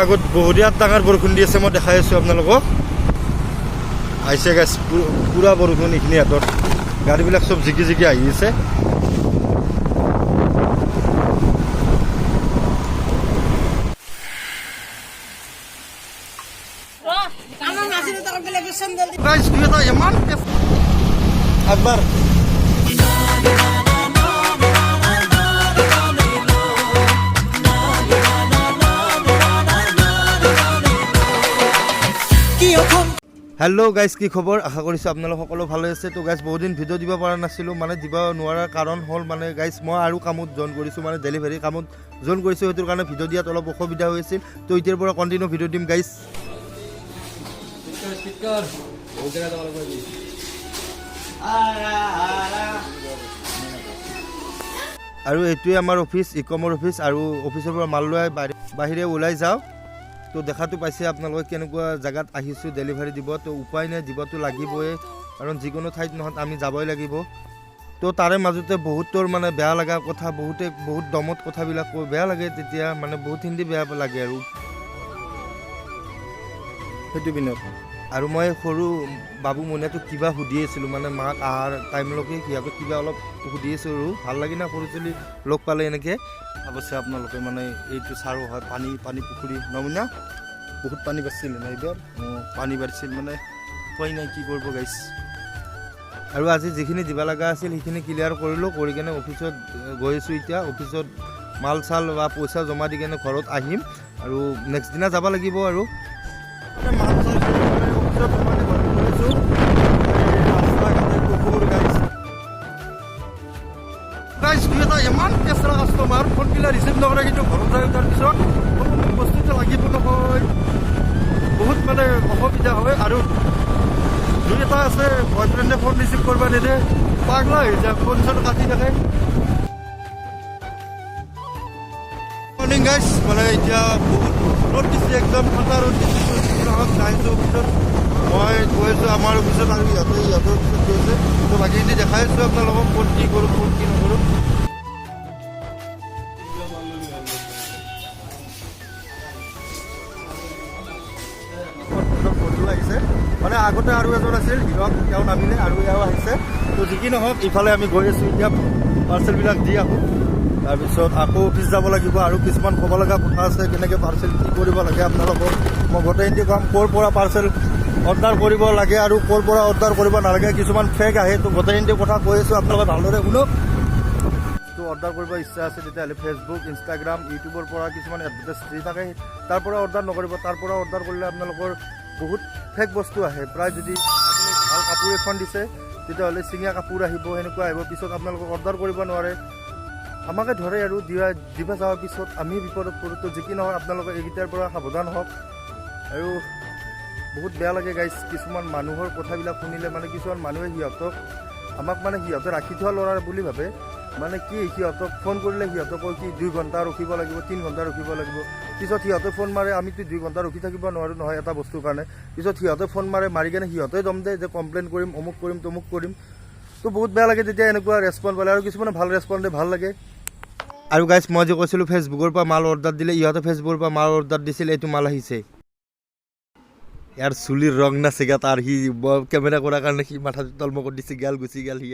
আগত বহৰীয়াত ডাঙৰ বৰষুণ দি আছে, মই দেখাই আছোঁ আপোনালোকক। আহিছে গাইছ, পুৰা বৰষুণ এইখিনি হাতত, গাড়ীবিলাক চব জিকি জিকি আহি আছে। একবাৰ হেল্ল' গাইজ, কি খবৰ? আশা কৰিছোঁ আপোনালোক সকলো ভালে আছে। তো গাইজ বহুত দিন ভিডিঅ' দিব পৰা নাছিলোঁ, মানে দিব নোৱাৰাৰ কাৰণ হ'ল মানে গাইজ মই আৰু কামত জইন কৰিছোঁ, মানে ডেলিভাৰী কামত জইন কৰিছোঁ, সেইটোৰ কাৰণে ভিডিঅ' দিয়াত অলপ অসুবিধা হৈছিল। তো এতিয়াৰ পৰা কণ্টিনিউ ভিডিঅ' দিম গাইজ। আৰু এইটোৱে আমাৰ অফিচ, ইকমৰ অফিচ। আৰু অফিচৰ পৰা মাল লৈ বাহিৰে ওলাই যাওঁ। তো দেখাটো পাইছে আপোনালোকে কেনেকুৱা জেগাত আহিছোঁ ডেলিভাৰী দিব। তো উপায় নাই, দিবতো লাগিবই, কাৰণ যিকোনো ঠাইত নহওক আমি যাবই লাগিব। তো তাৰে মাজতে বহুতৰ মানে বেয়া লগা কথা, বহুত দমত কথাবিলাক কৈ বেয়া লাগে, তেতিয়া মানে বহুতখিনি বেয়া লাগে আৰু সেইটো পিনত। আৰু মই সৰু বাবু মনিয়াটোক কিবা সুধি আছিলোঁ, মানে মাক অহাৰ টাইমলৈকে সিহঁতক কিবা অলপ সুধি আছোঁ আৰু ভাল লাগে না সৰু ছোৱালী লগ পালে এনেকৈ। অৱশ্যে আপোনালোকে মানে এইটো চাৰো হয়, পানী পুখুৰী নমুনা বহুত পানী বাঢ়িছিল না এইবাৰ, পানী বাঢ়িছিল মানে উপায় নাই, কি কৰিব গাইছ। আৰু আজি যিখিনি দিব লগা আছিল সেইখিনি ক্লিয়াৰ কৰিলোঁ, কৰি কেনে অফিচত গৈ আছোঁ। এতিয়া অফিচত মাল চাল বা পইচা জমা দি কেনে ঘৰত আহিম, আৰু নেক্সট দিনা যাব লাগিব। আৰু মাল চাল অফিচত জমা দি ঘৰত গৈছোঁ। ইমান কেঁচৰা কাষ্টমাৰ, ফোনবিলাক ৰিচিভ নকৰে, কিন্তু ঘৰত যায় উঠাৰ পিছত বস্তুটো লাগিব নহয়, বহুত মানে অসুবিধা হয়। আৰু দুই এটা আছে বয়ফ্ৰেণ্ডে ফোন ৰিচিভ কৰিব নিদিয়ে, পাগলা হৈ যায়, ফোন চোন কাটি থাকে। মৰ্ণিং গাইজ, মানে এতিয়া বহুত ৰ'দ দিছে, একদম ঠাণ্ডা ৰ'দ দিছে। আহিছোঁ অফিচত, মই গৈ আছোঁ আমাৰ অফিচত, আৰু সিহঁতৰ অফিচত গৈছে। তো বাকীখিনি দেখাই আছোঁ আপোনালোকক, ক'ত কি কৰোঁ, ক'ত কি নকৰোঁ। আহিছে মানে আগতে আৰু এজন আছিল হিৰক, তেওঁ নামিলে আৰু এওঁ আহিছে। তো যি কি নহওক, ইফালে আমি গৈ আছোঁ এতিয়া, পাৰ্চেলবিলাক দি আহোঁ, তাৰপিছত আকৌ অফিচ যাব লাগিব। আৰু কিছুমান ক'ব লগা কথা আছে, কেনেকৈ পাৰ্চেল কি কৰিব লাগে আপোনালোকক মই গোটেইখিনি কাম, ক'ৰ পৰা পাৰ্চেল অৰ্ডাৰ কৰিব লাগে আৰু ক'ৰ পৰা অৰ্ডাৰ কৰিব নালাগে, কিছুমান ফেক আহে। তো গোটেইখিনি কথা কৈ আছোঁ, আপোনালোকে ভালদৰে শুনক। তো অৰ্ডাৰ কৰিব ইচ্ছা আছে তেতিয়াহ'লে ফেচবুক, ইনষ্টাগ্ৰাম, ইউটিউবৰ পৰা কিছুমান এডভাৰটাইজ দি থাকে, তাৰ পৰা অৰ্ডাৰ নকৰিব। তাৰ পৰা অৰ্ডাৰ কৰিলে আপোনালোকৰ বহুত ফেক বস্তু আহে। প্ৰায় যদি আপুনি ভাল কাপোৰ এখন দিছে, তেতিয়াহ'লে ছিঙা কাপোৰ আহিব, সেনেকুৱা আহিব, পিছত আপোনালোকক অৰ্ডাৰ কৰিব নোৱাৰে, আমাকে ধৰে আৰু দিব যোৱাৰ পিছত আমি বিপদত পৰোঁ। তো যি কি নহওক, আপোনালোকে এইকেইটাৰ পৰা সাৱধান হওক। আৰু বহুত বেয়া লাগে গাইজ, কিছুমান মানুহৰ কথাবিলাক শুনিলে, মানে কিছুমান মানুহে আমাক মানে সিহঁতে ৰাখি থোৱা ল'ৰা বুলি ভাবে। মানে কি, সিহঁতক ফোন কৰিলে সিহঁতক কয় কি 2 ঘণ্টা ৰখিব লাগিব, 3 ঘণ্টা ৰখিব লাগিব। পিছত সিহঁতে ফোন মাৰে, আমিতো 2 ঘণ্টা ৰখি থাকিব নোৱাৰোঁ নহয় এটা বস্তুৰ কাৰণে। পিছত সিহঁতে ফোন মাৰি কেনে সিহঁতে দম দিয়ে যে কমপ্লেইন কৰিম, অমুক কৰিম, তমুক কৰিম। তো বহুত বেয়া লাগে তেতিয়া এনেকুৱা ৰেচপন্স পালে। আৰু কিছুমানে ভাল ৰেচপন্স দিয়ে, ভাল লাগে। আৰু গাইজ, মই যে কৈছিলোঁ ফেচবুকৰ পৰা মাল অৰ্ডাৰ দিলে, ইহঁতে ফেচবুকৰ পৰা মাল অৰ্ডাৰ দিছিল, এইটো মাল আহিছে। ইয়াৰ চুলিৰ ৰং নাছিলে তাৰ, সি কেমেৰা কৰাৰ কাৰণে সি মাথাটো তলমুখত দিছে, গাল গুচি গ'ল সি।